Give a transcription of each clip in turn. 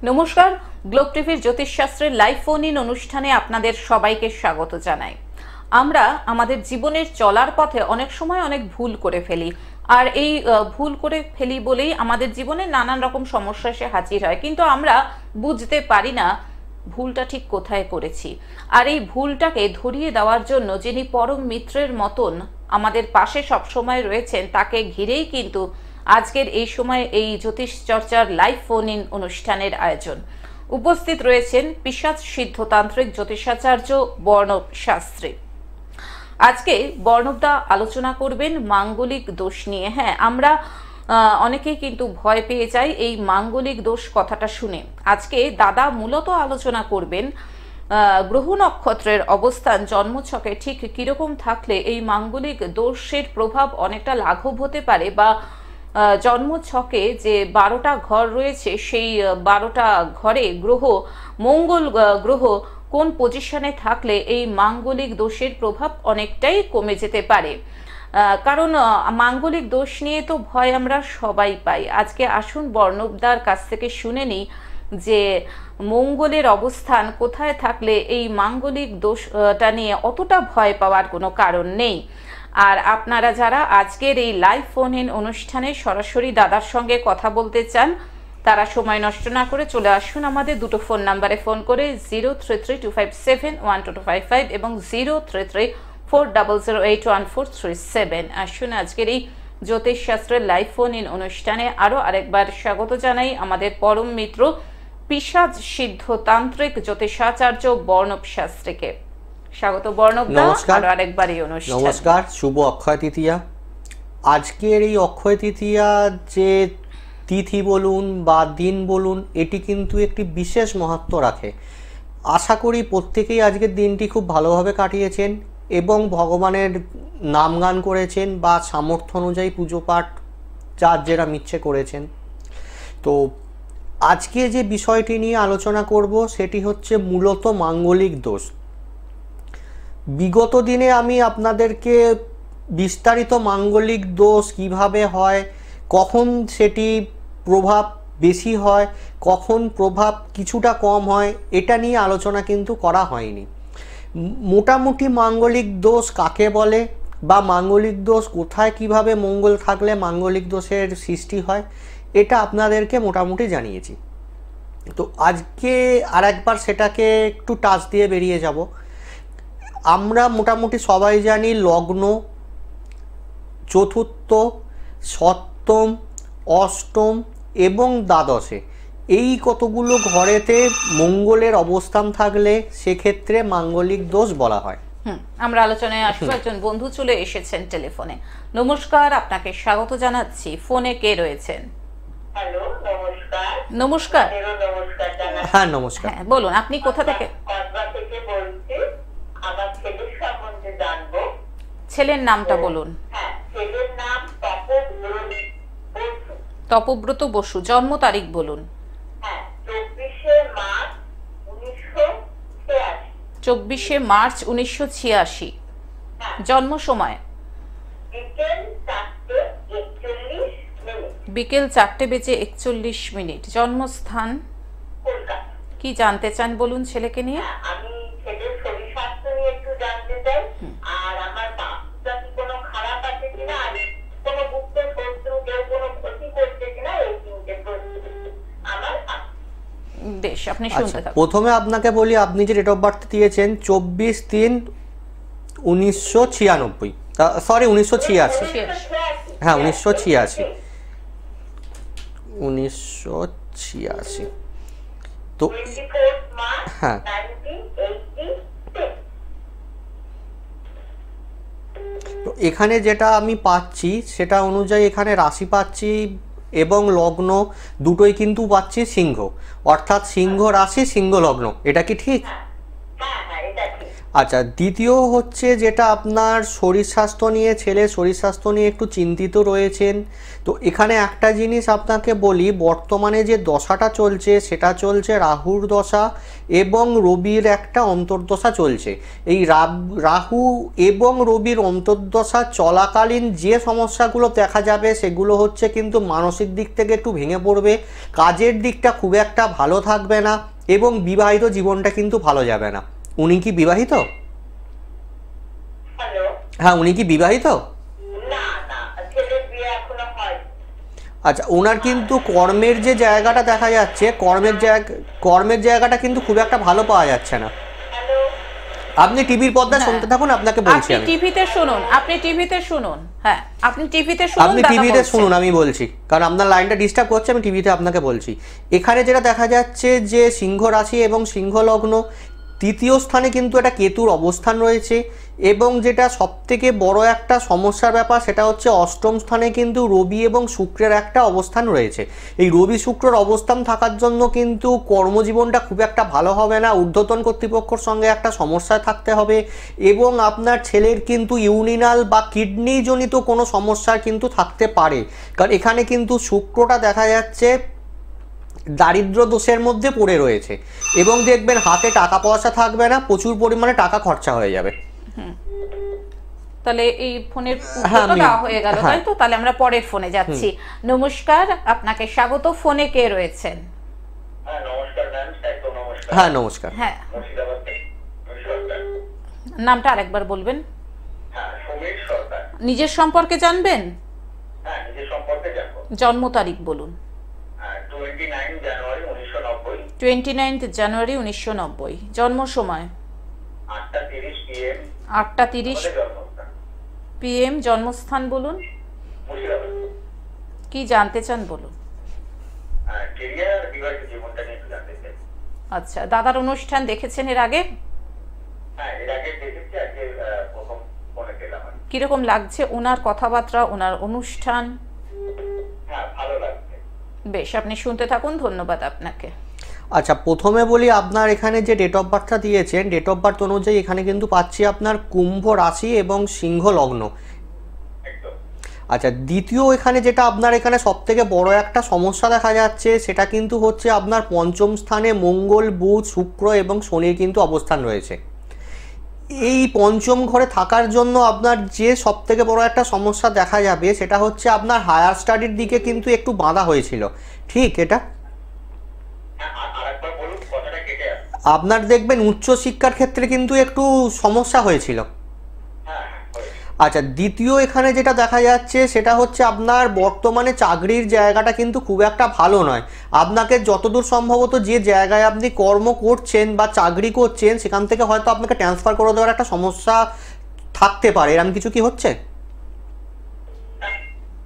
নমস্কার, গ্লোব টিভির জ্যোতিষশাস্ত্রের live phone in অনুষ্ঠানে আপনাদের সবাইকে স্বাগত জানাই। আমরা আমাদের জীবনের চলার পথে অনেক সময় অনেক ভুল করে ফেলি, আর এই ভুল করে ফেলি বলেই আমাদের জীবনে নানান রকম সমস্যা এসে হাজির হয়, কিন্তু আমরা বুঝতে পারি না ভুলটা ঠিক কোথায় করেছি। আর এই ভুলটাকে ধরিয়ে দেওয়ার জন্য যিনি পরম মিত্রের মতন আমাদের পাশে সবসময় রয়েছেন, তাকে ঘিরেই কিন্তু আজকের এই সময় এই জ্যোতিষ চর্চার লাইভ ফোন ইন অনুষ্ঠানের আয়োজন। উপস্থিত রয়েছেন পিশাচ সিদ্ধতান্ত্রিক জ্যোতিষাচার্য বর্ণব শাস্ত্রী। আজকে বর্ণবদা আলোচনা করবেন মাঙ্গলিক দোষ নিয়ে। হ্যাঁ, আমরা অনেকেই কিন্তু ভয় পেয়ে যাই এই মাঙ্গলিক দোষ কথাটা শুনে। আজকে দাদা মূলত আলোচনা করবেন গ্রহ নক্ষত্রের অবস্থান জন্মছকে ঠিক কিরকম থাকলে এই মাঙ্গলিক দোষের প্রভাব অনেকটা লাঘব হতে পারে, বা জন্মছকে যে 12টা ঘর রয়েছে সেই 12টা ঘরে গ্রহ, মঙ্গল গ্রহ কোন পজিশনে থাকলে এই মাঙ্গলিক দোষের প্রভাব অনেকটাই কমে যেতে পারে। কারণ মাঙ্গলিক দোষ নিয়ে তো ভয় আমরা সবাই পাই। আজকে আসুন বর্ণবদার কাছ থেকে শুনে নিই যে মঙ্গলের অবস্থান কোথায় থাকলে এই মাঙ্গলিক দোষটা নিয়ে অতটা ভয় পাওয়ার কোনো কারণ নেই। আর আপনারা যারা আজকের এই লাইভ ফোন ইন অনুষ্ঠানে সরাসরি দাদার সঙ্গে কথা বলতে চান, তারা সময় নষ্ট না করে চলে আসুন আমাদের দুটো ফোন নাম্বারে ফোন করে 0332571255 এবং 0334008147। আসুন আজকের এই জ্যোতিষশাস্ত্রের লাইভ ফোন ইন অনুষ্ঠানে আরও আরেকবার স্বাগত জানাই আমাদের পরম মিত্র পিশাচ সিদ্ধতান্ত্রিক জ্যোতিষাচার্য বর্ণব শাস্ত্রীকে। স্বাগত বর্ণব। নমস্কার। আরেকবার এই অনুষ্ঠান। নমস্কার, শুভ অক্ষয় তৃতীয়া। আজকের এই অক্ষয় তৃতীয়া যে তিথি বলুন বা দিন বলুন, এটি কিন্তু একটি বিশেষ মাহাত্ম্য রাখে। আশা করি প্রত্যেকেই আজকের দিনটি খুব ভালোভাবে কাটিয়েছেন এবং ভগবানের নাম গান করেছেন বা সামর্থ্য অনুযায়ী পুজো পাঠ যার যেরা ইচ্ছে করেছেন। তো আজকে যে বিষয়টি নিয়ে আলোচনা করব সেটি হচ্ছে মূলত মাঙ্গলিক দোষ। বিগত দিনে আমি আপনাদেরকে বিস্তারিত মাঙ্গলিক দোষ কিভাবে হয়, কখন সেটি প্রভাব বেশি হয়, কখন প্রভাব কিছুটা কম হয়, এটা নিয়ে আলোচনা কিন্তু করা হয়নি। মোটামুটি মাঙ্গলিক দোষ কাকে বলে বা মাঙ্গলিক দোষ কোথায় কিভাবে মঙ্গল থাকলে মাঙ্গলিক দোষের সৃষ্টি হয়, এটা আপনাদেরকে মোটামুটি জানিয়েছি। তো আজকে আরেকবার সেটাকে একটু টাচ দিয়ে বেরিয়ে যাব। আমরা মোটামুটি সবাই জানি লগ্ন, চতুর্থ, সপ্তম, অষ্টম এবং দ্বাদশে এই কতগুলো ঘরেতে মঙ্গলের অবস্থান থাকলে সেক্ষেত্রে মাঙ্গলিক দোষ বলা হয়। আমরা আলোচনায় আসবো। একজন বন্ধু চলে এসেছেন টেলিফোনে। নমস্কার, আপনাকে স্বাগত জানাচ্ছি। ফোনে কে রয়েছেন? হ্যালো, নমস্কার। নমস্কার। নমস্কার জানাচ্ছি। হ্যাঁ, নমস্কার। হ্যাঁ, বলুন আপনি কোথা থেকে? কসবা থেকে বলছি। আমার ছেলের সম্বন্ধে জানবো। ছেলের নামটা বলুন। হ্যাঁ, ছেলের নাম তপব্রত বসু। তপব্রত বসু। জন্ম তারিখ বলুন। হ্যাঁ, 24শে মার্চ 1986। 24শে মার্চ 1986। হ্যাঁ, জন্ম সময় বিকেল 4:41 মিনিট, বিকেল 4:41। জন্মস্থান কলকাতা। কি জানতে চান বলুন ছেলেকে নিয়ে? হ্যাঁ, আমি ছেলের শরীর স্বাস্থ্য নিয়ে একটু জানতে চাই। আর আমার বাচ্চা কি কোনো খারাপ আছে কিনা, আর কোনো গুপ্ত শত্রু কেউ কোনো ক্ষতি করছে কিনা, এই তিনটে প্রশ্ন আমার আছে। বেশ, আপনি শুনতে থাকুন। প্রথমে আপনাকে বলি, আপনি যে ডেট অফ বার্থ দিয়েছেন 24/3/1996, সরি 1986। হ্যাঁ, 1986। 1986। তো 24 মার্চ হ্যাঁ, 1986। তো এখানে যেটা আমি পাচ্ছি সেটা অনুযায়ী এখানে রাশি পাচ্ছি এবং লগ্ন দুটোই কিন্তু পাচ্ছি সিংহ, অর্থাৎ সিংহ রাশি সিংহ লগ্ন। এটা কি ঠিক? হ্যাঁ, হ্যাঁ, এটা ঠিক। আচ্ছা, দ্বিতীয় হচ্ছে যেটা আপনার শরীর স্বাস্থ্য নিয়ে, ছেলের শরীর স্বাস্থ্য নিয়ে একটু চিন্তিত রয়েছেন। তো এখানে একটা জিনিস আপনাকে বলি, বর্তমানে যে দশাটা চলছে সেটা চলছে রাহুর দশা এবং রবির একটা অন্তর্দশা চলছে। এই রাহু এবং রবির অন্তর্দশা চলাকালীন যে সমস্যাগুলো দেখা যাবে সেগুলো হচ্ছে কিন্তু মানসিক দিক থেকে একটু ভেঙে পড়বে, কাজের দিকটা খুব একটা ভালো থাকবে না এবং বিবাহিত জীবনটা কিন্তু ভালো যাবে না। উনি কি বিবাহিত? হ্যালো, হ্যাঁ, উনি কি বিবাহিত? না না, ছেলের বিয়ে এখনো হয়। আচ্ছা, ওনার কিন্তু কর্মের যে জায়গাটা দেখা যাচ্ছে, কর্মের জায়গাটা কিন্তু খুব একটা ভালো পাওয়া যাচ্ছে না। হ্যালো, আপনি টিভির পর্দায় শুনতে থাকুন, আপনাকে বলছি আপনি আমি। টিভিতে শুনুন, আপনি টিভিতে শুনুন। হ্যাঁ, আপনি টিভিতে শুনুন, আপনি দাদা টিভিতে বলছেন। শুনুন, আমি বলছি, কারণ আপনার লাইনটা ডিস্টার্ব করছে, আমি টিভিতে আপনাকে বলছি। এখানে যেটা দেখা যাচ্ছে যে সিংহ রাশি এবং সিংহ লগ্ন, তৃতীয় স্থানে কিন্তু একটা কেতুর অবস্থান রয়েছে এবং যেটা সবথেকে বড় একটা সমস্যার ব্যাপার সেটা হচ্ছে অষ্টম স্থানে কিন্তু রবি এবং শুক্রের একটা অবস্থান রয়েছে। এই রবি শুক্রের অবস্থান থাকার জন্য কিন্তু কর্মজীবনটা খুব একটা ভালো হবে না, ঊর্ধ্বতন কর্তৃপক্ষের সঙ্গে একটা সমস্যায় থাকতে হবে এবং আপনার ছেলের কিন্তু ইউরিনাল বা কিডনি জনিত কোনো সমস্যা কিন্তু থাকতে পারে, কারণ এখানে কিন্তু শুক্রটা দেখা যাচ্ছে দারিদ্র দোষের মধ্যে পড়ে রয়েছে এবং দেখবেন হাতে টাকা পয়সা থাকবে না, প্রচুর পরিমাণে টাকা খরচা হয়ে যাবে। তাহলে এই ফোনের হ্যাঁ, উত্তরটা দেওয়া হয়ে গেল, হ্যাঁ। তাই তো? তাহলে আমরা পরের ফোনে যাচ্ছি। নমস্কার, আপনাকে স্বাগত। ফোনে কে রয়েছেন? হ্যাঁ নমস্কার ম্যাম, একদম নমস্কার। হ্যাঁ, নমস্কার। হ্যাঁ, মুর্শিদাবাদ থেকে সরকার। নামটা আরেকবার বলবেন। হ্যাঁ, সমীর সরকার। নিজের সম্পর্কে জানবেন? হ্যাঁ, নিজের সম্পর্কে জানবো। জন্ম তারিখ বলুন। 29 জানুয়ারি 1990, 29 জানুয়ারি 1990। জন্ম সময় 8:30 PM। 8:30 জন্মস্থান PM। জন্মস্থান বলুন। মুর্শিদাবাদ। কি জানতে চান বলুন। কেরিয়ার আর বিবাহিত জীবনটা নিয়ে একটু জানতে চাই। আচ্ছা, দাদার অনুষ্ঠান দেখেছেন এর আগে? হ্যাঁ, এর আগে দেখেছি, আজকে প্রথম ফোনে পেলাম। কিরকম লাগছে ওনার কথাবার্তা, ওনার অনুষ্ঠান? হ্যাঁ, ভালো লাগছে। বেশ, আপনি শুনতে থাকুন। ধন্যবাদ আপনাকে। আচ্ছা, প্রথমে বলি, আপনার এখানে যে ডেট অফ বার্থটা দিয়েছেন, ডেট অফ বার্থ অনুযায়ী এখানে কিন্তু পাচ্ছি আপনার কুম্ভ রাশি এবং সিংহ লগ্ন। একদম। আচ্ছা, দ্বিতীয় এখানে যেটা আপনার এখানে সবথেকে বড় একটা সমস্যা দেখা যাচ্ছে সেটা কিন্তু হচ্ছে আপনার পঞ্চম স্থানে মঙ্গল, বুধ, শুক্র এবং শনির কিন্তু অবস্থান রয়েছে। এই পঞ্চম ঘরে থাকার জন্য আপনার যে সবথেকে বড় একটা সমস্যা দেখা যাবে সেটা হচ্ছে আপনার হায়ার স্টাডির দিকে কিন্তু একটু বাধা হয়েছিল, ঠিক? এটা আরেকবার বলুন, কথাটা কেটে আসছে। আপনার দেখবেন উচ্চ শিক্ষার ক্ষেত্রে কিন্তু একটু সমস্যা হয়েছিল। হ্যাঁ, আচ্ছা, দ্বিতীয় এখানে যেটা দেখা যাচ্ছে সেটা হচ্ছে আপনার বর্তমানে চাকরির জায়গাটা কিন্তু খুব একটা ভালো নয়। আপনাকে যতদূর সম্ভবত যে জায়গায় আপনি কর্ম করছেন বা চাকরি করছেন সেখান থেকে হয়তো আপনাকে ট্রান্সফার করে দেওয়ার একটা সমস্যা থাকতে পারে, এরকম কিছু কি হচ্ছে?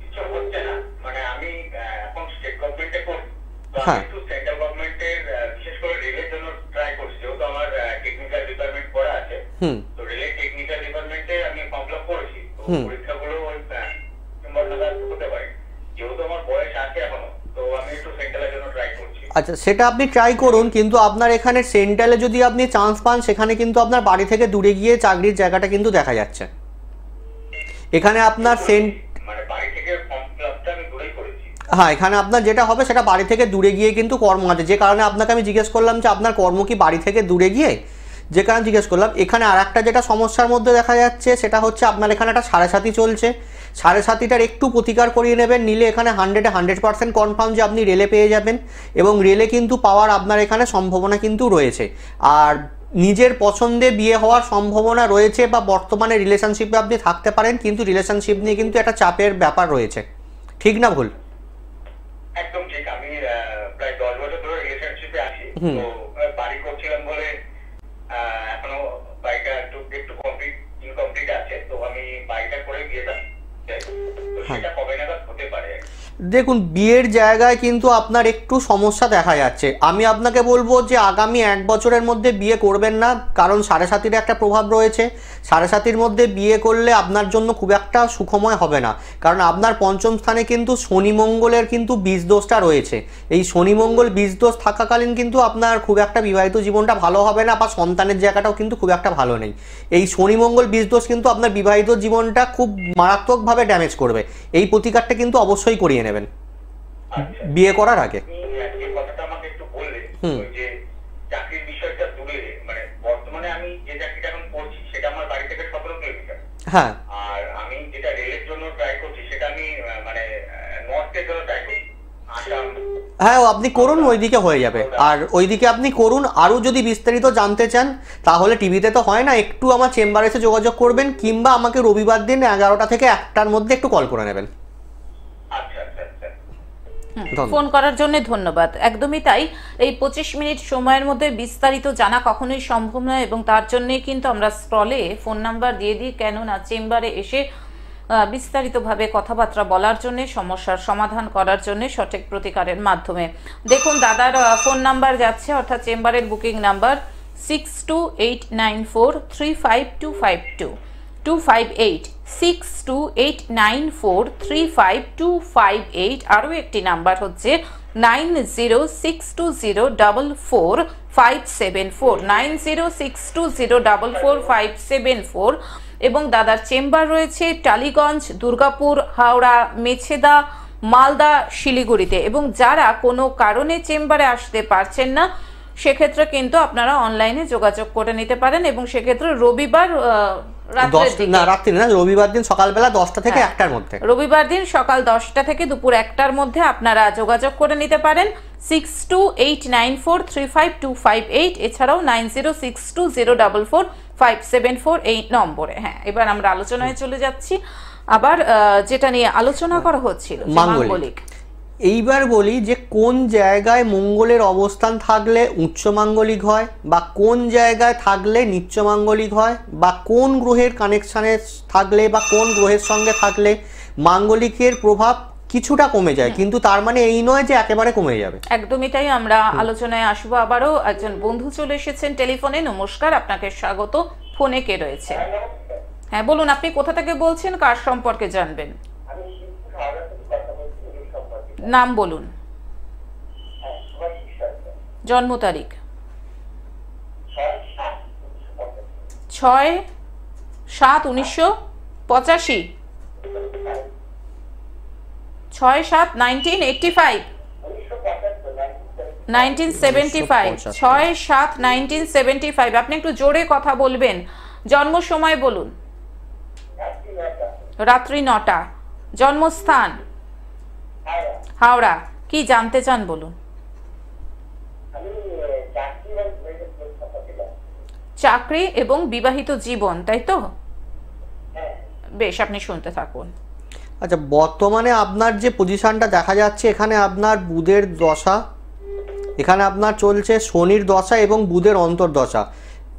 কিছু হচ্ছে না, মানে আমি এখন স্টেট গভর্নমেন্টে করি, তো আমি হ্যাঁ। একটু সেন্ট্রাল গভর্নমেন্টের বিশেষ করে রেলের জন্য ট্রাই করছি, যেহেতু আমার টেকনিক্যাল ডিপার্টমেন্ট পড়া আছে। তো রেলের টেকনিক্যাল ডিপার্টমেন্টে আমি ফর্ম ফিল আপ করেছি, তো পরীক্ষাগুলো ওই ডিসেম্বর নাগাদ হতে পারে। যেহেতু আমার বয়স আছে এখনো, তো আমি একটু সেন্ট্রালের জন্য ট্রাই করছি। আচ্ছা, সেটা আপনি ট্রাই করুন, কিন্তু আপনার এখানে সেন্ট্রালে যদি আপনি চান্স পান সেখানে কিন্তু আপনার বাড়ি থেকে দূরে গিয়ে চাকরির জায়গাটা কিন্তু দেখা যাচ্ছে। এখানে আপনার মানে বাড়ি থেকে ফর্ম ফিল আপটা আমি দূরেই করেছি। হ্যাঁ, এখানে আপনার যেটা হবে সেটা বাড়ি থেকে দূরে গিয়ে কিন্তু কর্ম আছে, যে কারণে আপনাকে আমি জিজ্ঞেস করলাম যে আপনার কর্ম কি বাড়ি থেকে দূরে গিয়ে, যে কারণে জিজ্ঞেস করলাম। এখানে আর একটা যেটা সমস্যার মধ্যে দেখা যাচ্ছে সেটা হচ্ছে আপনার এখানে একটা 7.5 চলছে। 7.5টার একটু প্রতিকার করিয়ে নেবেন, নিলে এখানে 100% কনফার্ম যে আপনি রেলে পেয়ে যাবেন এবং রেলে কিন্তু পাওয়ার আপনার এখানে সম্ভাবনা কিন্তু রয়েছে। আর নিজের পছন্দে বিয়ে হওয়ার সম্ভাবনা রয়েছে বা বর্তমানে রিলেশনশিপে আপনি থাকতে পারেন, কিন্তু রিলেশনশিপ নিয়ে কিন্তু একটা চাপের ব্যাপার রয়েছে, ঠিক না ভুল? একদম ঠিক। আমি প্রায় 10 বছর ধরে রিলেশনশিপে আছি, তো বাড়ি করছিলাম বলে এখনো বাড়িটা একটু ইনকমপ্লিট আছে, তো আমি বাড়িটা করে বিয়েটা, তো সেটা কবে নাগাদ হতে পারে? দেখুন, বিয়ের জায়গায় কিন্তু আপনার একটু সমস্যা দেখা যাচ্ছে। আমি আপনাকে বলবো যে আগামী 1 বছরের মধ্যে বিয়ে করবেন না, কারণ 7.5-এর একটা প্রভাব রয়েছে। 7.5-এর মধ্যে বিয়ে করলে আপনার জন্য খুব একটা সুখময় হবে না, কারণ আপনার পঞ্চম স্থানে কিন্তু শনি মঙ্গলের কিন্তু বীজদোষটা রয়েছে। এই শনি মঙ্গল বীজদোষ থাকাকালীন কিন্তু আপনার খুব একটা বিবাহিত জীবনটা ভালো হবে না, বা সন্তানের জায়গাটাও কিন্তু খুব একটা ভালো নেই। এই শনি মঙ্গল বীজদোষ কিন্তু আপনার বিবাহিত জীবনটা খুব মারাত্মকভাবে ড্যামেজ করবে। এই প্রতিকারটা কিন্তু অবশ্যই করিয়ে নেবেন বিয়ে করার আগে। যে কথাটা আমাকে একটু বললেন, ওই যে চাকরির বিষয়টা দূরে, মানে বর্তমানে আমি যে চাকরিটা এখন করছি সেটা আমার বাড়ি থেকে 17 কিলোমিটার। হ্যাঁ, আর আমি যেটা রেলের জন্য ট্রাই করছি সেটা আমি মানে নর্থের জন্য ট্রাই করছি, আসাম। হ্যাঁ, আপনি করুন, ওইদিকে হয়ে যাবে। আর ওইদিকে আপনি করুন। আরও যদি বিস্তারিত জানতে চান তাহলে টিভিতে তো হয় না, একটু আমার চেম্বারে এসে যোগাযোগ করবেন, কিংবা আমাকে রবিবার দিন 11টা থেকে 1টার মধ্যে একটু কল করে নেবেন। আচ্ছা আচ্ছা আচ্ছা, ফোন করার জন্য ধন্যবাদ। একদমই তাই, এই 25 মিনিট সময়ের মধ্যে বিস্তারিত জানা কখনোই সম্ভব নয়, এবং তার জন্যই কিন্তু আমরা স্ক্রলে ফোন নাম্বার দিয়ে দিই, কেননা চেম্বারে এসে বিস্তারিতভাবে কথাবার্তা বলার জন্য, সমস্যার সমাধান করার জন্য, সঠিক প্রতিকারের মাধ্যমে। দেখুন দাদার ফোন নাম্বার যাচ্ছে, অর্থাৎ চেম্বারের বুকিং নাম্বার 6289435252 258 6289435258। আরও একটি নাম্বার হচ্ছে 9062044574 9062044574। এবং দাদার চেম্বার রয়েছে টালিগঞ্জ, দুর্গাপুর, হাওড়া, মেছেদা, মালদা, শিলিগুড়িতে। এবং যারা কোনো কারণে চেম্বারে আসতে পারছেন না সেক্ষেত্রে কিন্তু আপনারা অনলাইনে যোগাযোগ করে নিতে পারেন, এবং সেক্ষেত্রে রবিবার রবিবার দিন সকালবেলা 10টা থেকে 1টার মধ্যে, রবিবার দিন সকাল 10টা থেকে দুপুর 1টার মধ্যে আপনারা যোগাযোগ করে নিতে পারেন 6289435258, এছাড়াও 9062044574 এই নম্বরে। হ্যাঁ, এবার আমরা আলোচনায় চলে যাচ্ছি আবার যেটা নিয়ে আলোচনা করা হচ্ছিল, মাঙ্গলিক। এইবার বলি যে কোন জায়গায় মঙ্গলের অবস্থান থাকলে উচ্চ মাঙ্গলিক হয়, বা কোন জায়গায় থাকলে নিচ্চ মাঙ্গলিক হয়, বা কোন গ্রহের কানেকশানে থাকলে বা কোন গ্রহের সঙ্গে থাকলে মাঙ্গলিকের প্রভাব কিছুটা কমে যায়, কিন্তু তার মানে এই নয় যে একেবারে কমে যাবে। একদমই তাই, আমরা আলোচনায় আসবো আবারও। একজন বন্ধু চলে এসেছেন টেলিফোনে। নমস্কার, আপনাকে স্বাগত। ফোনে কে রয়েছে? হ্যাঁ বলুন, আপনি কোথা থেকে বলছেন, কার সম্পর্কে জানবেন? নাম বলুন, জন্ম তারিখ? 6/7/1985, 6/7/1985, 1975, 6/7/1975। আপনি একটু জোরে কথা বলবেন। জন্ম সময় বলুন। রাত্রি 9টা। জন্মস্থান? হাওড়া। কি জানতে চান বলুন? চাকরি এবং বিবাহিত জীবন, তাই তো? বেশ, আপনি শুনতে থাকুন। আচ্ছা, বর্তমানে আপনার যে পজিশনটা দেখা যাচ্ছে, এখানে আপনার বুধের দশা, এখানে আপনার চলছে শনির দশা এবং বুধের অন্তর্দশা।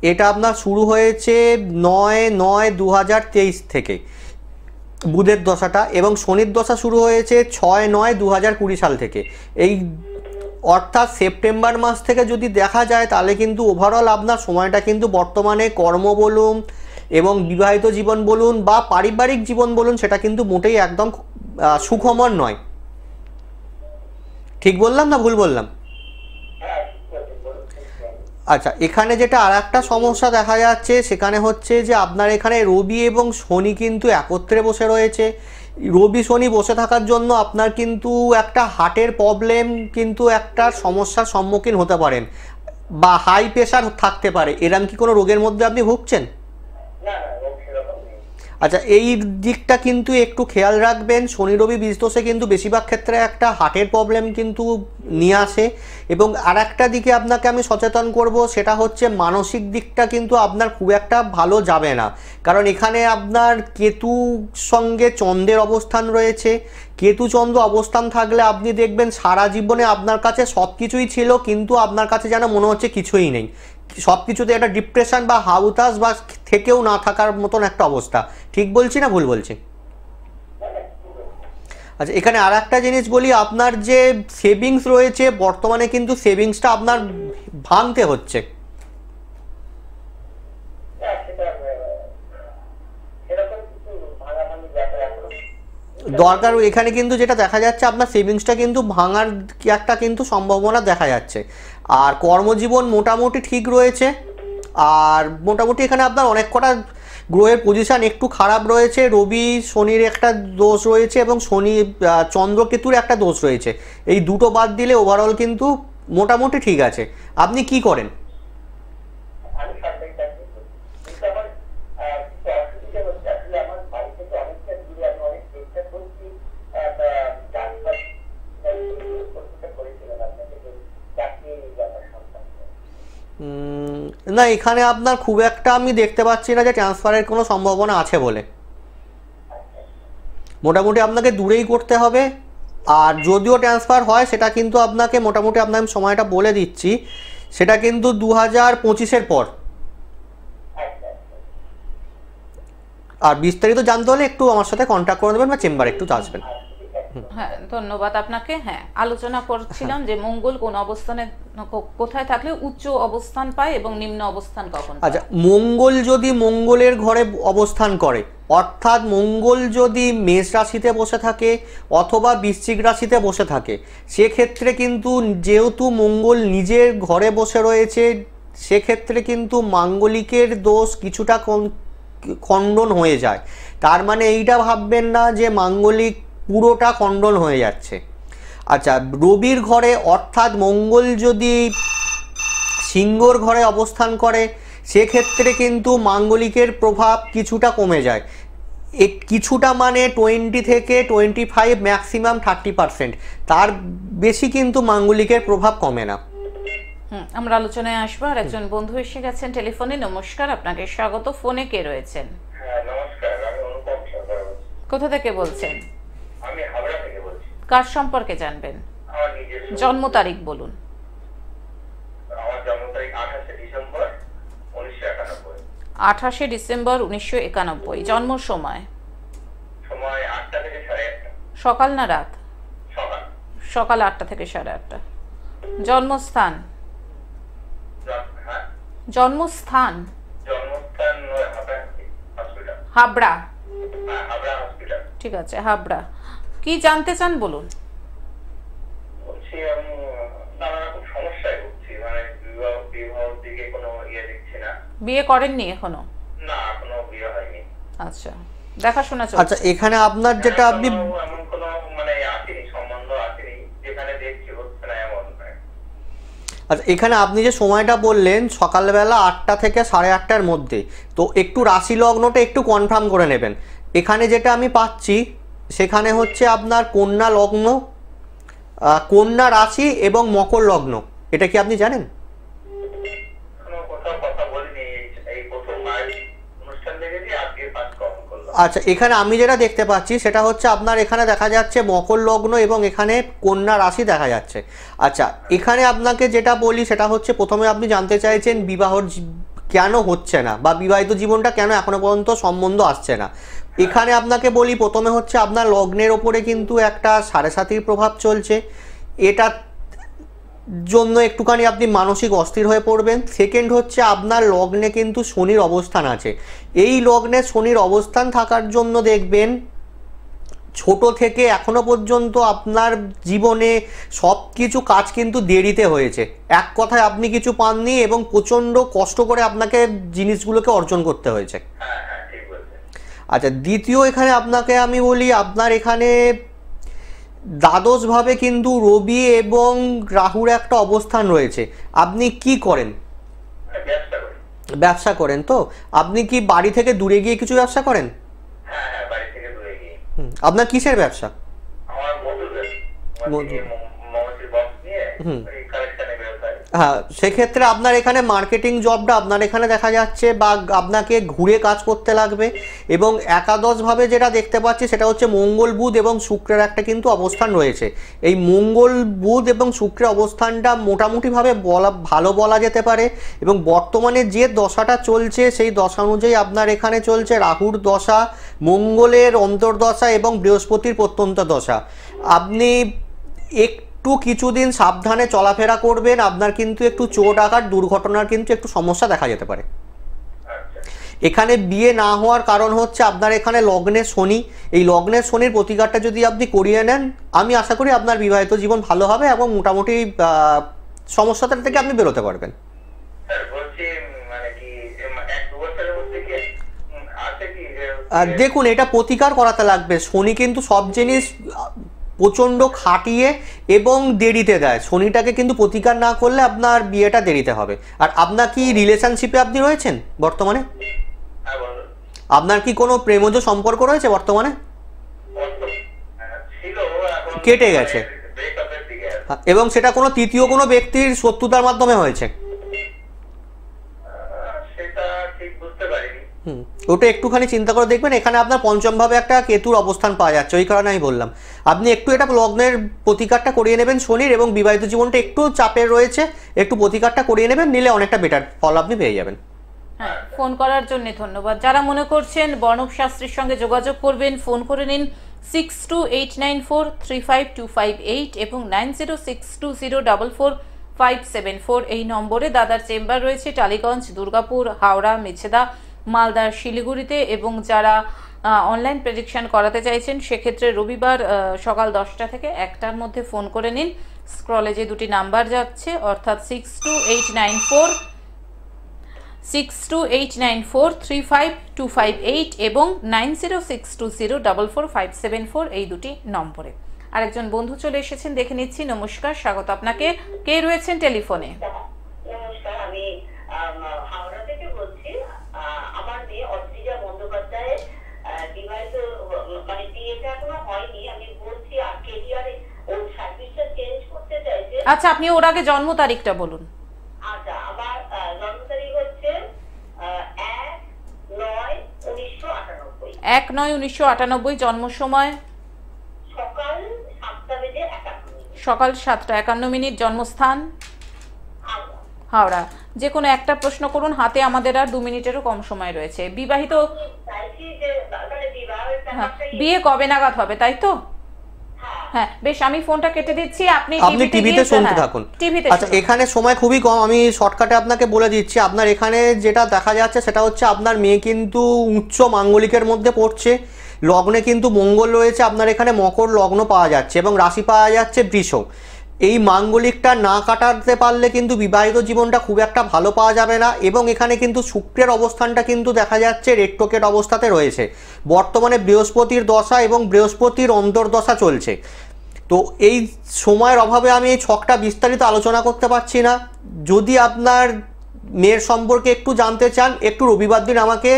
এটা আপনার শুরু হয়েছে 9/9/2023 থেকে বুধের দশাটা, এবং শনির দশা শুরু হয়েছে 6/9/2020 সাল থেকে। এই অর্থাৎ সেপ্টেম্বর মাস থেকে যদি দেখা যায় তাহলে কিন্তু ওভারঅল আপনার সময়টা কিন্তু বর্তমানে কর্ম বলুন এবং বিবাহিত জীবন বলুন বা পারিবারিক জীবন বলুন, সেটা কিন্তু মোটেই একদম সুখময় নয়। ঠিক বললাম না ভুল বললাম? আচ্ছা, এখানে যেটা আর একটা সমস্যা দেখা যাচ্ছে সেখানে হচ্ছে যে আপনার এখানে রবি এবং শনি কিন্তু একত্রে বসে রয়েছে। রবি শনি বসে থাকার জন্য আপনার কিন্তু একটা হার্টের প্রবলেম, কিন্তু একটা সমস্যার সম্মুখীন হতে পারেন, বা হাই প্রেশার থাকতে পারে। এরকম কি কোনো রোগের মধ্যে আপনি ভুগছেন? আচ্ছা, এই দিকটা কিন্তু একটু খেয়াল রাখবেন। শনি রবি বীজদোষে কিন্তু বেশিরভাগ ক্ষেত্রে একটা হার্টের প্রবলেম কিন্তু নিয়ে আসে। এবং আর একটা দিকে আপনাকে আমি সচেতন করব, সেটা হচ্ছে মানসিক দিকটা কিন্তু আপনার খুব একটা ভালো যাবে না, কারণ এখানে আপনার কেতু সঙ্গে চন্দ্রের অবস্থান রয়েছে। কেতু চন্দ্র অবস্থান থাকলে আপনি দেখবেন সারা জীবনে আপনার কাছে সব কিছুই ছিল, কিন্তু আপনার কাছে যেন মনে হচ্ছে কিছুই নেই। সব কিছুতে একটা ডিপ্রেশন বা হাউতাস বা থেকেও না থাকার মতন একটা অবস্থা। ঠিক বলছি না ভুল বলছি? আচ্ছা, এখানে আর একটা জিনিস বলি, আপনার যে সেভিংস রয়েছে বর্তমানে কিন্তু সেভিংসটা আপনার ভাঙতে হচ্ছে। দরকার এখানে কিন্তু যেটা দেখা যাচ্ছে আপনার সেভিংসটা কিন্তু ভাঙার একটা কিন্তু সম্ভাবনা দেখা যাচ্ছে। আর কর্মজীবন মোটামুটি ঠিক রয়েছে। আর মোটামুটি এখানে আপনার অনেক কটা গ্রহের পজিশন একটু খারাপ রয়েছে। রবি শনির একটা দোষ রয়েছে এবং শনি চন্দ্রকেতুর একটা দোষ রয়েছে। এই দুটো বাদ দিলে ওভারঅল কিন্তু মোটামুটি ঠিক আছে। আপনি কি করেন? না, এখানে আপনার খুব একটা আমি দেখতে পাচ্ছি না যে ট্রান্সফারের কোনো সম্ভাবনা আছে বলে। মোটামুটি আপনাকে দূরেই করতে হবে। আর যদিও ট্রান্সফার হয় সেটা কিন্তু আপনাকে মোটামুটি আপনার সময়টা বলে দিচ্ছি, সেটা কিন্তু 2025-এর পর। আর বিস্তারিত জানতে হলে একটু আমার সাথে কন্ট্যাক্ট করে নেবেন বা চেম্বারে একটু আসবেন। হ্যাঁ, ধন্যবাদ আপনাকে। হ্যাঁ, আলোচনা করছিলাম যে মঙ্গল কোন অবস্থানে কোথায় থাকলে উচ্চ অবস্থান পায় এবং নিম্ন অবস্থান কখন পায়। আচ্ছা, মঙ্গল যদি মঙ্গলের ঘরে অবস্থান করে, অর্থাৎ মঙ্গল যদি মেষ রাশিতে বসে থাকে অথবা বৃশ্চিক রাশিতে বসে থাকে, সেক্ষেত্রে কিন্তু যেহেতু মঙ্গল নিজের ঘরে বসে রয়েছে, সেক্ষেত্রে কিন্তু মাঙ্গলিকের দোষ কিছুটা খণ্ডন হয়ে যায়। তার মানে এইটা ভাববেন না যে মাঙ্গলিক পুরোটা খণ্ডন হয়ে যাচ্ছে। আচ্ছা, রবির ঘরে অর্থাৎ মঙ্গল যদি সিংহর ঘরে অবস্থান করে, সেক্ষেত্রে কিন্তু মাঙ্গলিকের প্রভাব কিছুটা কমে যায়। কিছুটা মানে 20 থেকে 25, ম্যাক্সিমাম 30%, তার বেশি কিন্তু মাঙ্গলিকের প্রভাব কমে না। আমরা আলোচনায় আসবো। আর একজন বন্ধু এসে গেছেন টেলিফোনে। নমস্কার, আপনাকে স্বাগত। ফোনে কে রয়েছেন? হ্যাঁ নমস্কার, আমি অনুপম সরকার বলছি। কোথা থেকে বলছেন? আমি হাবড়া থেকে বলছি। কার সম্পর্কে জানবেন? আমার নিজের জন্ম তারিখ বলুন। আমার জন্ম তারিখ 28শে ডিসেম্বর 1991। 28শে ডিসেম্বর 1991। জন্ম সময়? সময় 8টা থেকে 8:30। সকাল না রাত? সকাল। সকাল 8টা থেকে 8:30। জন্মস্থান? হ্যাঁ, জন্মস্থান? জন্মস্থান হাবড়া হসপিটাল। হাবড়া? হ্যাঁ, হাবড়া হসপিটাল। ঠিক আছে, হাবড়া। কি জানতে চান বলুন। বলছি আমি নানা রকম সমস্যায় ভুগছি, মানে বিবাহের দিকে কোনো ইয়ে দেখছি না। বিয়ে করেননি এখনো? না, এখনো বিয়ে হয়নি। আচ্ছা, দেখাশোনা চলছে। আচ্ছা, এখানে আপনার যেটা আপনি এমন কোনো মানে আসেনি, সম্বন্ধ আসেনি, যেখানে দেখছি হচ্ছে না এমন। আচ্ছা, এখানে আপনি যে সময়টা বললেন সকালবেলা 8টা থেকে 8:30-র মধ্যে, তো একটু রাশি লগ্নটা একটু কনফার্ম করে নেবেন। এখানে যেটা আমি পাচ্ছি সেখানে হচ্ছে আপনার কন্যা লগ্ন, কন্যা রাশি এবং মকর লগ্ন। এটা কি আপনি জানেন? আচ্ছা, এখানে আমি যেটা দেখতে পাচ্ছি সেটা হচ্ছে আপনার এখানে দেখা যাচ্ছে মকর লগ্ন এবং এখানে কন্যা রাশি দেখা যাচ্ছে। আচ্ছা, এখানে আপনাকে যেটা বলি সেটা হচ্ছে, প্রথমে আপনি জানতে চাইছেন বিবাহর কেন হচ্ছে না বা বিবাহিত জীবনটা কেন এখনো পর্যন্ত সম্বন্ধ আসছে না। এখানে আপনাকে বলি, প্রথমে হচ্ছে আপনার লগ্নের ওপরে কিন্তু একটা 7.5-র প্রভাব চলছে, এটা জন্য একটুখানি আপনি মানসিক অস্থির হয়ে পড়বেন। সেকেন্ড হচ্ছে আপনার লগ্নে কিন্তু শনির অবস্থান আছে। এই লগ্নে শনির অবস্থান থাকার জন্য দেখবেন ছোট থেকে এখনো পর্যন্ত আপনার জীবনে সব কিছু কাজ কিন্তু দেরিতে হয়েছে। এক কথায় আপনি কিছু পাননি এবং প্রচণ্ড কষ্ট করে আপনাকে জিনিসগুলোকে অর্জন করতে হয়েছে। আচ্ছা, দ্বিতীয় এখানে আপনাকে আমি বলি, আপনার এখানে দ্বাদশভাবে কিন্তু রবি এবং রাহুর একটা অবস্থান রয়েছে। আপনি কি করেন? ব্যবসা করেন। তো আপনি কি বাড়ি থেকে দূরে গিয়ে কিছু ব্যবসা করেন? আপনার কিসের ব্যবসা? হ্যাঁ, সেক্ষেত্রে আপনার এখানে মার্কেটিং জবটা আপনার এখানে দেখা যাচ্ছে, বা আপনাকে ঘুরে কাজ করতে লাগবে। এবং একাদশভাবে যেটা দেখতে পাচ্ছি সেটা হচ্ছে মঙ্গল, বুধ এবং শুক্রের একটা কিন্তু অবস্থান রয়েছে। এই মঙ্গল, বুধ এবং শুক্রের অবস্থানটা মোটামুটিভাবে ভালো বলা যেতে পারে। এবং বর্তমানে যে দশাটা চলছে সেই দশা অনুযায়ী আপনার এখানে চলছে রাহুর দশা, মঙ্গলের অন্তর্দশা এবং বৃহস্পতির প্রত্যন্ত দশা। আপনি একটু কিছুদিন সাবধানে চলাফেরা করবেন, আপনার কিন্তু একটু চোট আঘাত দুর্ঘটনার কিন্তু একটু সমস্যা দেখা যেতে পারে। এখানে বিয়ে না হওয়ার কারণ হচ্ছে আপনার এখানে লগ্নের শনি। এই লগ্নের শনির প্রতিকারটা যদি আপনি করিয়ে নেন, আমি আশা করি আপনার বিবাহিত জীবন ভালো হবে এবং মোটামুটি সমস্যাটা থেকে আপনি বেরোতে পারবেন। দেখুন, এটা প্রতিকার করাতে লাগবে। শনি কিন্তু সব জিনিস প্রচণ্ড খাটিয়ে এবং দেরিতে দেয়। শনিটাকে কিন্তু প্রতিকার না করলে আপনার বিয়েটা দেরিতে হবে। আর আপনার কি রিলেশনশিপে আপনি রয়েছেন বর্তমানে? আপনার কি কোনো প্রেমজ সম্পর্ক রয়েছে বর্তমানে? কেটে গেছে, এবং সেটা কোনো তৃতীয় কোনো ব্যক্তির শত্রুতার মাধ্যমে হয়েছে? ওটা একটুখানি চিন্তা করে দেখবেন। এখানে আপনার পঞ্চমভাবে একটা কেতুর অবস্থান পাওয়া যাচ্ছে, ওই কারণে আমি বললাম আপনি একটু এটা লগ্নের প্রতিকারটা করিয়ে নেবেন শনির, এবং বিবাহিত জীবনটা একটু চাপের রয়েছে, একটু প্রতিকারটা করিয়ে নেবেন, নিলে অনেকটা বেটার ফল আপনি পেয়ে যাবেন। হ্যাঁ, ফোন করার জন্য ধন্যবাদ। যারা মনে করছেন বর্ণব শাস্ত্রীর সঙ্গে যোগাযোগ করবেন, ফোন করে নিন 6289435258 এবং 9062044574 এই নম্বরে। দাদার চেম্বার রয়েছে টালিগঞ্জ, দুর্গাপুর, হাওড়া, মেছেদা, মালদা, শিলিগুড়িতে। এবং যারা অনলাইন প্রেডিকশন করাতে চাইছেন সেক্ষেত্রে রবিবার সকাল 10টা থেকে 1টার মধ্যে ফোন করে নিন। স্ক্রলে যে দুটি নাম্বার যাচ্ছে, অর্থাৎ 6289435258 এবং 9062044574 এই দুটি নম্বরে। আরেকজন বন্ধু চলে এসেছেন, দেখে নিচ্ছি। নমস্কার, স্বাগত আপনাকে। কে রয়েছেন টেলিফোনে? নমস্কার, আমি হাওড়া থেকে বলছি। আমার মেয়ে অদ্রিজা বন্দ্যোপাধ্যায় বিবাহিত, মানে বিয়েটা এখনো হয়নি। আমি বলছি আর কেরিয়ারে ওর সার্ভিসটা চেঞ্জ করতে চাইছে। আচ্ছা, আপনি ওর আগে জন্ম তারিখটা বলুন। আচ্ছা, আমার জন্ম তারিখ হচ্ছে 1/9/1998। 1/9/1998। জন্ম সময় সকাল 7:51। সকাল 7:51। জন্মস্থান হাওড়া। যে কোনো একটা প্রশ্ন করুন, হাতে আমাদের আর 2 মিনিটেরও কম সময় রয়েছে। বিবাহিত, বিয়ে কবে নাগাদ হবে, তাই তো? হ্যাঁ, বেশ, আমি ফোনটা কেটে দিচ্ছি, আপনি টিভিতে শুনতে থাকুন। আচ্ছা, এখানে সময় খুবই কম, আমি শর্টকাটে আপনাকে বলে দিচ্ছি। আপনার এখানে যেটা দেখা যাচ্ছে সেটা হচ্ছে আপনার মেয়ে কিন্তু উচ্চ মাঙ্গলিকের মধ্যে পড়ছে। লগ্নে কিন্তু মঙ্গল রয়েছে, আপনার এখানে মকর লগ্ন পাওয়া যাচ্ছে এবং রাশি পাওয়া যাচ্ছে বৃষ। এই মাঙ্গলিকটা না কাটাতে পারলে কিন্তু বিবাহিত জীবনটা খুব একটা ভালো পাওয়া যাবে না। এবং এখানে কিন্তু শুক্রের অবস্থানটা কিন্তু দেখা যাচ্ছে রেট্রোকেট অবস্থাতে রয়েছে। বর্তমানে বৃহস্পতির দশা এবং বৃহস্পতির অন্তর্দশা চলছে। তো এই সময়ের অভাবে আমি এই ছকটা বিস্তারিত আলোচনা করতে পারছি না। যদি আপনার মেয়ের সম্পর্কে একটু জানতে চান, একটু রবিবার দিন আমাকে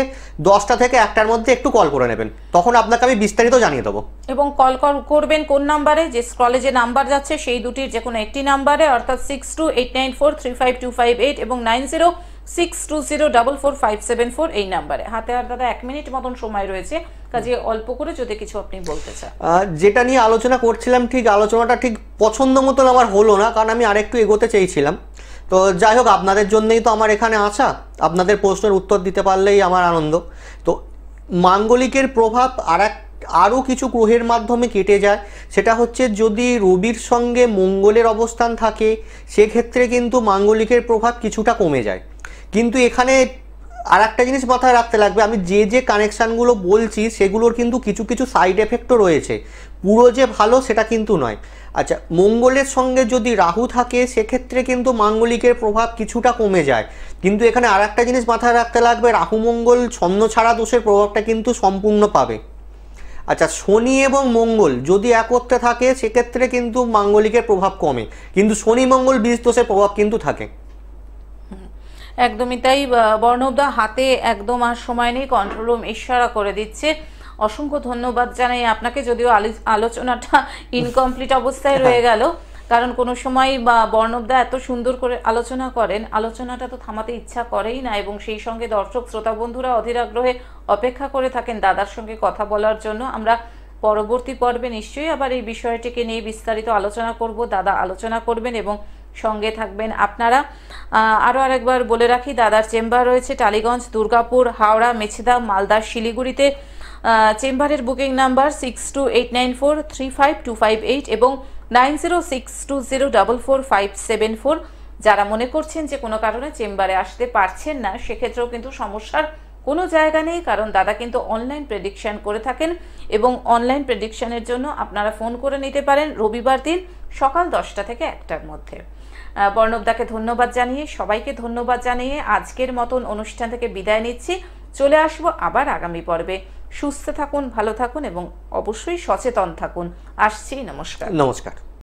10টা থেকে 1টার মধ্যে একটু কল করে নেবেন, তখন আপনাকে আমি বিস্তারিত জানিয়ে দেবো। এবং কল করবেন কোন নাম্বারে? যে স্ক্রলে যে নাম্বার যাচ্ছে সেই দুটির যে কোনো একটি নাম্বারে, অর্থাৎ 6289435258 এবং 9062044574 এই নাম্বারে। হাতে আর দাদা 1 মিনিট মতন সময় রয়েছে, কাজে অল্প করে যদি কিছু আপনি বলতে চান। যেটা নিয়ে আলোচনা করছিলাম, ঠিক আলোচনাটা ঠিক পছন্দ মতন আমার হলো না, কারণ আমি আরেকটু এগোতে চেয়েছিলাম। তো যাই হোক, আপনাদের জন্যই তো আমার এখানে আসা, আপনাদের প্রশ্নের উত্তর দিতে পারলেই আমার আনন্দ। তো মাঙ্গলিকের প্রভাব আরও কিছু গ্রহের মাধ্যমে কেটে যায়। সেটা হচ্ছে যদি রবির সঙ্গে মঙ্গলের অবস্থান থাকে, সেক্ষেত্রে কিন্তু মাঙ্গলিকের প্রভাব কিছুটা কমে যায়। কিন্তু এখানে আর একটা জিনিস মাথায় রাখতে লাগবে, আমি যে কানেকশানগুলো বলছি সেগুলোর কিন্তু কিছু কিছু সাইড এফেক্টও রয়েছে। পুরো যে ভালো সেটা কিন্তু নয়। আচ্ছা, মঙ্গলের সঙ্গে যদি রাহু থাকে সেক্ষেত্রে কিন্তু মাঙ্গলিকের প্রভাব কিছুটা কমে যায়। কিন্তু এখানে আর একটা জিনিস মাথায় রাখতে লাগবে, রাহু মঙ্গল ছন্ন ছাড়া দোষের প্রভাবটা কিন্তু সম্পূর্ণ পাবে। আচ্ছা, শনি এবং মঙ্গল যদি একত্রে থাকে সেক্ষেত্রে কিন্তু মাঙ্গলিকের প্রভাব কমে, কিন্তু শনি মঙ্গল বীজ দোষের প্রভাব কিন্তু থাকে। একদমই তাই। বর্ণবদা হাতে একদম আর সময় নেই, কন্ট্রোল রুম ইশারা করে দিচ্ছে। অসংখ্য ধন্যবাদ জানাই আপনাকে, যদিও আলোচনাটা ইনকমপ্লিট অবস্থায় রয়ে গেল। কারণ কোনো সময় বা বর্ণবদা এত সুন্দর করে আলোচনা করেন, আলোচনাটা তো থামাতে ইচ্ছা করেই না, এবং সেই সঙ্গে দর্শক শ্রোতা বন্ধুরা অধীর আগ্রহে অপেক্ষা করে থাকেন দাদার সঙ্গে কথা বলার জন্য। আমরা পরবর্তী পর্বে নিশ্চয়ই আবার এই বিষয়টিকে নিয়ে বিস্তারিত আলোচনা করব, দাদা আলোচনা করবেন এবং সঙ্গে থাকবেন আপনারা। আরও আরেকবার বলে রাখি, দাদার চেম্বার রয়েছে টালিগঞ্জ, দুর্গাপুর, হাওড়া, মেছেদা, মালদা, শিলিগুড়িতে। চেম্বারের বুকিং নাম্বার 6289435258 এবং 9062044574। যারা মনে করছেন যে কোনো কারণে চেম্বারে আসতে পারছেন না, সেক্ষেত্রেও কিন্তু সমস্যার কোনো জায়গা নেই, কারণ দাদা কিন্তু অনলাইন প্রেডিকশন করে থাকেন এবং অনলাইন প্রেডিকশনের জন্য আপনারা ফোন করে নিতে পারেন রবিবার দিন সকাল 10টা থেকে 1টার মধ্যে। বর্ণবদাকে ধন্যবাদ জানিয়ে, সবাইকে ধন্যবাদ জানিয়ে আজকের মতন অনুষ্ঠান থেকে বিদায় নিচ্ছি। চলে আসবো আবার আগামী পর্বে। সুস্থ থাকুন, ভালো থাকুন এবং অবশ্যই সচেতন থাকুন। আসছি, নমস্কার। নমস্কার।